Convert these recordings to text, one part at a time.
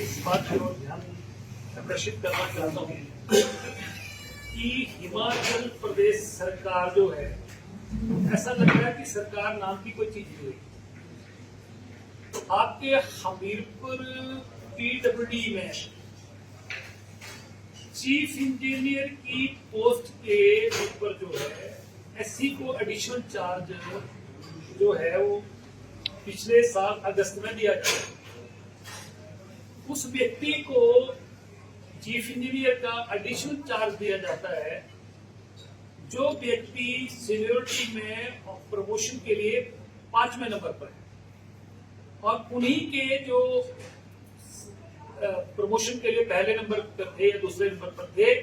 इस बात की ओर ध्यान आकर्षित करना चाहता हूँ कि हिमाचल प्रदेश सरकार जो है, ऐसा लग रहा है कि सरकार नाम की कोई चीज नहीं हुई। आपके हमीरपुर PWD में चीफ इंजीनियर की पोस्ट के ऊपर जो है SC को एडिशनल चार्ज जो है वो पिछले साल अगस्त में दिया गया। उस व्यक्ति को चीफ इंजीनियर का एडिशनल चार्ज दिया जाता है जो व्यक्ति सीनियरिटी में प्रमोशन के लिए 5वें नंबर पर है, और उन्हीं के जो प्रमोशन के लिए पहले नंबर पर थे या दूसरे नंबर पर थे,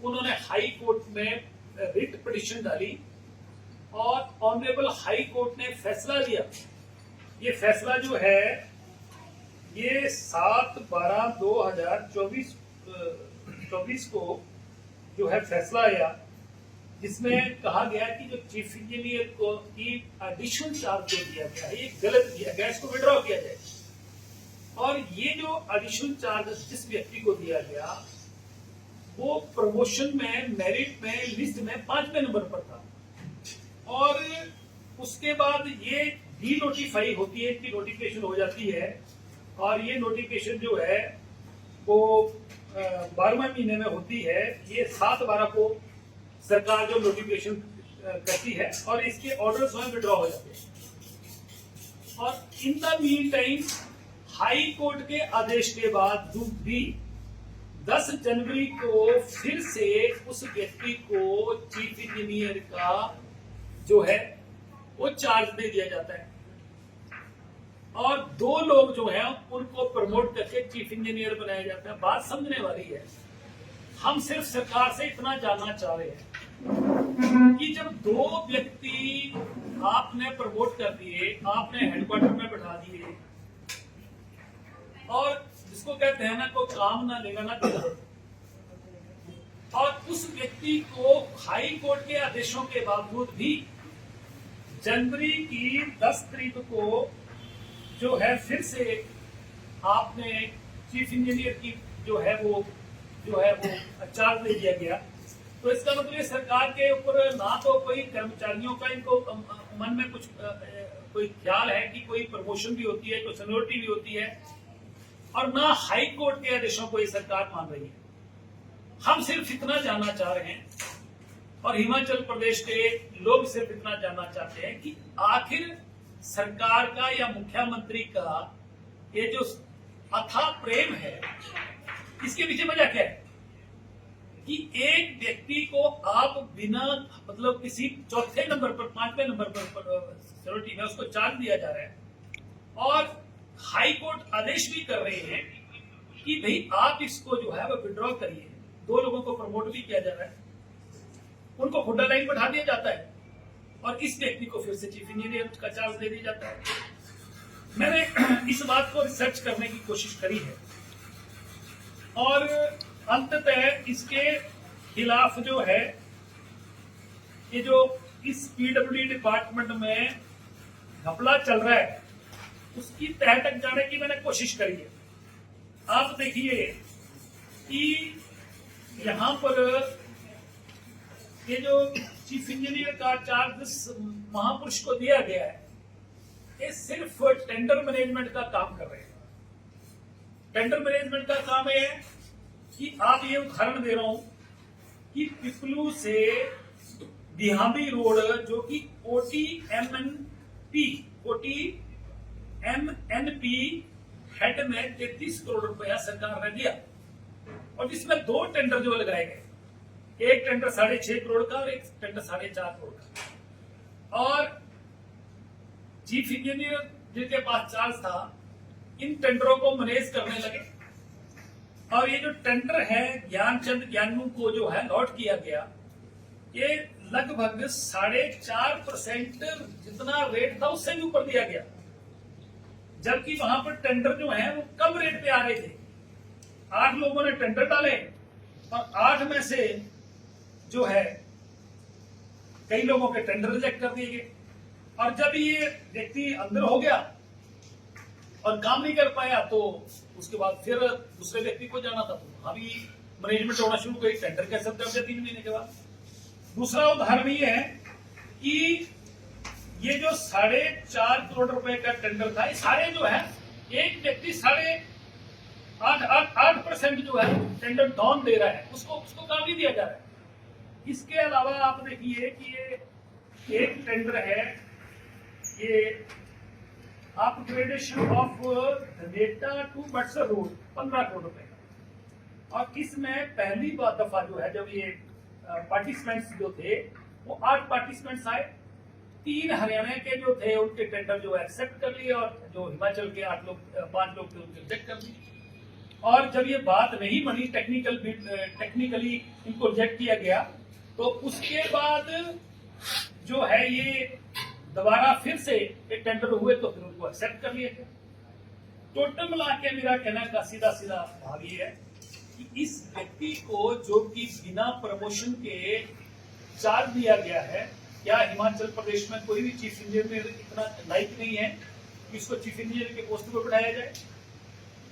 उन्होंने हाई कोर्ट में रिट पिटीशन डाली और ऑनरेबल हाई कोर्ट ने फैसला दिया। ये फैसला जो है ये 7/12/2024 को जो है फैसला आया, जिसमें कहा गया कि जो चीफ इंजीनियर को की एडिशनल चार्ज जो दिया गया है ये गलत दिया गया, इसको विड्रॉ किया जाए। और ये जो एडिशनल चार्ज जिस व्यक्ति को दिया गया वो प्रमोशन में मेरिट में लिस्ट में 5वें नंबर पर था, और उसके बाद ये डी नोटिफाई होती है, इसकी नोटिफिकेशन हो जाती है, और ये नोटिफिकेशन जो है वो 12वें महीने में होती है। ये 7/12 को सरकार जो नोटिफिकेशन करती है और इसके ऑर्डर स्वयं विड्रॉ हो जाते हैं। और in the mean time high court के आदेश के बाद भी 10 जनवरी को फिर से उस व्यक्ति को चीफ इंजीनियर का जो है वो चार्ज दे दिया जाता है, और 2 लोग जो हैं उनको प्रमोट करके चीफ इंजीनियर बनाया जाता है। बात समझने वाली है। हम सिर्फ सरकार से इतना जानना चाह रहे हैं कि जब 2 व्यक्ति आपने प्रमोट कर दिए, आपने हेडक्वार्टर में बैठा दिए, और जिसको कहते हैं ना कोई काम ना लेगा ना देगा, और उस व्यक्ति को हाई कोर्ट के आदेशों के बावजूद भी जनवरी की 10 तारीख को जो है फिर से आपने चीफ इंजीनियर की जो है वो चार्ज दे दिया गया। तो इसका मतलब सरकार के ऊपर ना तो कोई कर्मचारियों का इनको मन में कुछ कोई ख्याल है कि कोई प्रमोशन भी होती है, कोई सीनियरिटी भी होती है, और ना हाई कोर्ट के आदेशों को ये सरकार मान रही है। हम सिर्फ इतना जानना चाह रहे हैं, और हिमाचल प्रदेश के लोग सिर्फ इतना जानना चाहते हैं कि आखिर सरकार का या मुख्यमंत्री का ये जो अथाह प्रेम है, इसके पीछे वजह क्या है कि एक व्यक्ति को आप बिना मतलब किसी चौथे नंबर पर 5वें नंबर पर सिक्योरिटी में उसको चार्ज दिया जा रहा है, और हाई कोर्ट आदेश भी कर रहे हैं कि भाई आप इसको जो है वो विड्रॉ करिए। 2 लोगों को प्रमोट भी किया जा रहा है, उनको खुड्डा लाइन बैठा दिया जाता है, और इस व्यक्ति को फिर से चीफ इंजीनियर का चार्ज दे दिया जाता है। मैंने इस बात को रिसर्च करने की कोशिश करी है, और अंततः इसके खिलाफ जो है ये जो इस PWD डिपार्टमेंट में घपला चल रहा है उसकी तह तक जाने की मैंने कोशिश करी है। आप देखिए कि यहां पर ये जो चीफ इंजीनियर का चार्ज महापुरुष को दिया गया है, ये सिर्फ टेंडर मैनेजमेंट का काम कर रहे हैं। टेंडर मैनेजमेंट का काम है कि आप ये उदाहरण दे रहा हूं कि पिपलू से बिहामी रोड जो कि OTMNP हेड में 33 करोड़ रुपया सरकार ने दिया, और जिसमें 2 टेंडर जो लगाए गए, एक टेंडर 6.5 करोड़ का और एक टेंडर 4.5 करोड़ का। और चीफ इंजीनियर जिनके पास चार्ज था इन टेंडरों को मैनेज करने लगे, और ये जो टेंडर है ज्ञानचंद ज्ञानू को जो है लॉट किया गया, ये लगभग 4.5% जितना रेट था उससे भी ऊपर दिया गया, जबकि वहां पर टेंडर जो है वो कम रेट पे आ रहे थे। 8 लोगों ने टेंडर डाले, और 8 में से जो है कई लोगों के टेंडर रिजेक्ट कर दिए गए। और जब ये व्यक्ति अंदर हो गया और काम नहीं कर पाया तो उसके बाद फिर दूसरे व्यक्ति को जाना था, तो अभी मैनेजमेंट होना शुरू करी, टेंडर कैंसिल कर दिया 3 महीने के बाद। दूसरा उदाहरण ये है कि ये जो 4.5 करोड़ रुपए का टेंडर था, ये सारे जो है एक व्यक्ति 8.8% जो है टेंडर डाउन दे रहा है, उसको काम नहीं दिया जा रहा है। इसके अलावा आप देखिए कि ये एक टेंडर है, ये upgradation of data to Batsar road 15 crore रुपए का, और इसमें पहली दफा जो है जब ये पार्टिसिपेंट्स जो थे वो 8 पार्टिसिपेंट्स आए, 3 हरियाणा के जो थे उनके टेंडर जो एक्सेप्ट कर लिए, और जो हिमाचल के 5 लोग थे उनके रिजेक्ट कर दिए। और जब ये बात नहीं बनी, टेक्निकली इनको रिजेक्ट किया गया, तो उसके बाद जो है ये दोबारा फिर से एक टेंडर हुए तो फिर उनको एक्सेप्ट कर लिया गया। टोटल मिला के मेरा कहना का सीधा भाव ये है कि इस व्यक्ति को जो कि बिना प्रमोशन के चार्ज दिया गया है, क्या हिमाचल प्रदेश में कोई भी चीफ इंजीनियर इतना लायक नहीं है कि इसको चीफ इंजीनियर के पोस्ट पर बढ़ाया जाए?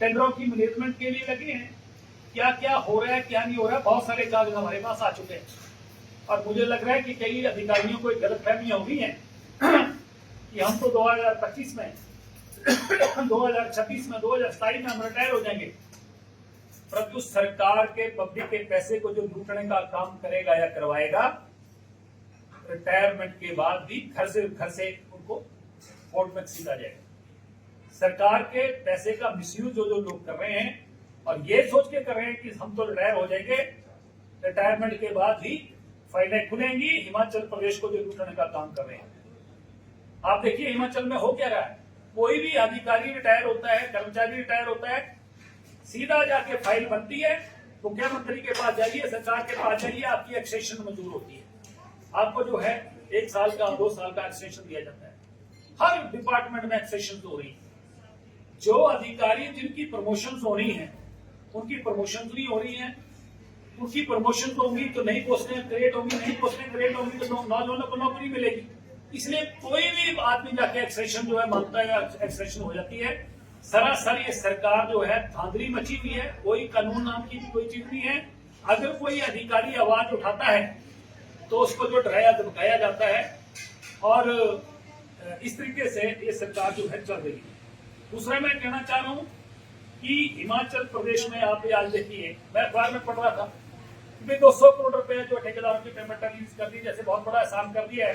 टेंडरों की मैनेजमेंट के लिए लगे हैं, क्या क्या हो रहा है क्या नहीं हो रहा है, बहुत सारे कागज हमारे पास आ चुके हैं। और मुझे लग रहा है कि कई अधिकारियों को गलतफहमियां हो गई हैं कि हम तो 2025 में 2026 में 2027 में हम रिटायर हो जाएंगे, परंतु सरकार के पब्लिक के पैसे को जो लूटने का काम करेगा या करवाएगा, रिटायरमेंट के बाद भी घर से उनको कोर्ट में सीधा जाएगा। सरकार के पैसे का मिसयूज जो लोग कर रहे हैं और ये सोच के कर रहे हैं कि हम तो रिटायर हो जाएंगे, रिटायरमेंट के बाद ही फाइलें खुलेंगी, हिमाचल प्रदेश को जो लूटने का काम कर रहे हैं। आप देखिए हिमाचल में हो क्या रहा है, कोई भी अधिकारी रिटायर होता है, कर्मचारी रिटायर होता है, सीधा जाके फाइल बनती है, मुख्यमंत्री के पास जाइए, सरकार के पास जाइए, आपकी एक्सेशन मंजूर होती है, आपको जो है 1 साल का 2 साल का एक्सेशन दिया जाता है। हर डिपार्टमेंट में एक्सेशन हो रही है। जो अधिकारी जिनकी प्रमोशन हो रही है उनकी प्रमोशन नहीं हो रही है, उनकी प्रमोशन तो होगी तो नई पोस्टें क्रिएट होंगी, नई पोस्टें क्रिएट होंगी तो नौजवानों को नौकरी मिलेगी। इसलिए कोई भी आदमी जाके एक्सेशन जो है मांगता है, एक्सेशन हो जाती है। सरासर ये सरकार जो है धांधली मची हुई है, कोई कानून नाम की भी कोई चीज नहीं है। अगर कोई अधिकारी आवाज उठाता है तो उसको जो डराया धमकाया जाता है, और इस तरीके से ये सरकार जो है चल रही है। दूसरा मैं कहना चाह रहा हूं कि हिमाचल प्रदेश में आप आज देखिए, मैं अखबार में पढ़ रहा था कि 200 करोड़ रुपए जो ठेकेदारों की पेमेंट रिलीज कर दी, जैसे बहुत बड़ा एहसान कर दिया है।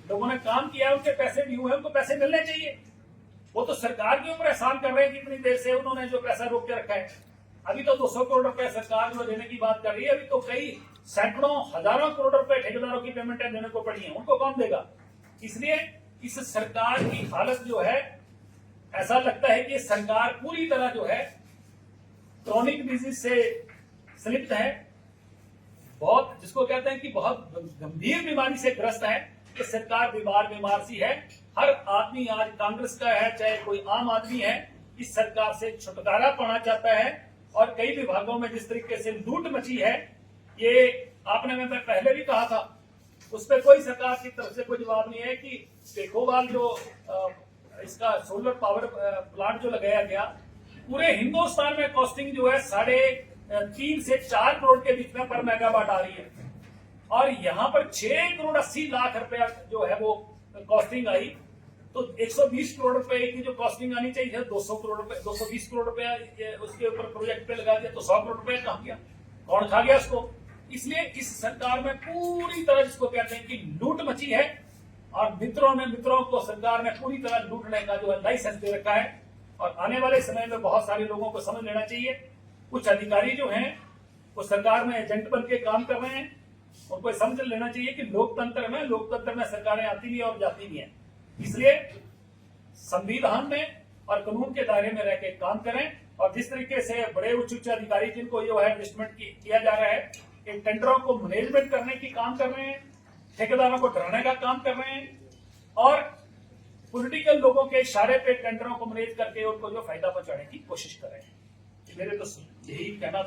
लोगों ने काम किया, उनके पैसे भी हुए, उनको पैसे मिलने चाहिए। वो तो सरकार के ऊपर एहसान कर रहे हैं कि इतनी देर से उन्होंने जो पैसा रोक के रखा है। अभी तो 200 करोड़ रुपए सरकार जो देने की बात कर रही है, अभी तो कई सैकड़ों हजारों करोड़ रुपए ठेकेदारों की पेमेंटें देने को पड़ी है, उनको कौन देगा? इसलिए इस सरकार की हालत जो है, ऐसा लगता है कि सरकार पूरी तरह जो है क्रॉनिक डिजीज से संलिप्त है, बहुत जिसको कहते हैं कि बहुत गंभीर बीमारी से ग्रस्त है। कि सरकार बीमार सी है। हर आदमी आज कांग्रेस का है चाहे कोई आम आदमी है, इस सरकार से छुटकारा पाना चाहता है। और कई विभागों में जिस तरीके से लूट मची है, ये आपने मैं पहले भी कहा था, उस पर कोई सरकार की तरफ से कोई जवाब नहीं है कि टेकोवाल जो इसका सोलर पावर प्लांट जो लगाया गया, पूरे हिंदुस्तान में कॉस्टिंग जो है 3.5 से 4 करोड़ के बीच में पर मेगावाट आ रही है, और यहाँ पर 6 करोड़ 80 लाख रुपया जो है वो कॉस्टिंग आई। तो 120 करोड़ रुपए की जो कॉस्टिंग आनी चाहिए 200 करोड़ रुपए 220 करोड़ रुपया उसके ऊपर प्रोजेक्ट पे लगा दिया, तो 100 करोड़ रुपया कहाँ गया, कौन खा गया उसको? इसलिए इस सरकार में पूरी तरह जिसको कहते हैं कि लूट मची है, और मित्रों को सरकार ने पूरी तरह लूटने का जो है लाइसेंस दे रखा है। और आने वाले समय में बहुत सारे लोगों को समझ लेना चाहिए, कुछ अधिकारी जो हैं वो सरकार में एजेंट बन के काम कर रहे हैं, उनको समझ लेना चाहिए कि लोकतंत्र में सरकारें आती भी और जाती भी हैं। इसलिए संविधान में और कानून के दायरे में रह के काम करें, और जिस तरीके से बड़े उच्च अधिकारी जिनको जो है इन्वेस्टमेंट किया जा रहा है, इन टेंडरों को मैनेजमेंट करने की काम कर रहे हैं, ठेकेदारों को डराने का काम कर रहे हैं, और पॉलिटिकल लोगों के इशारे पे टेंडरों को मैनेज करके उनको जो फायदा पहुंचाने की कोशिश कर रहे हैं। मेरे तो यही कहना था।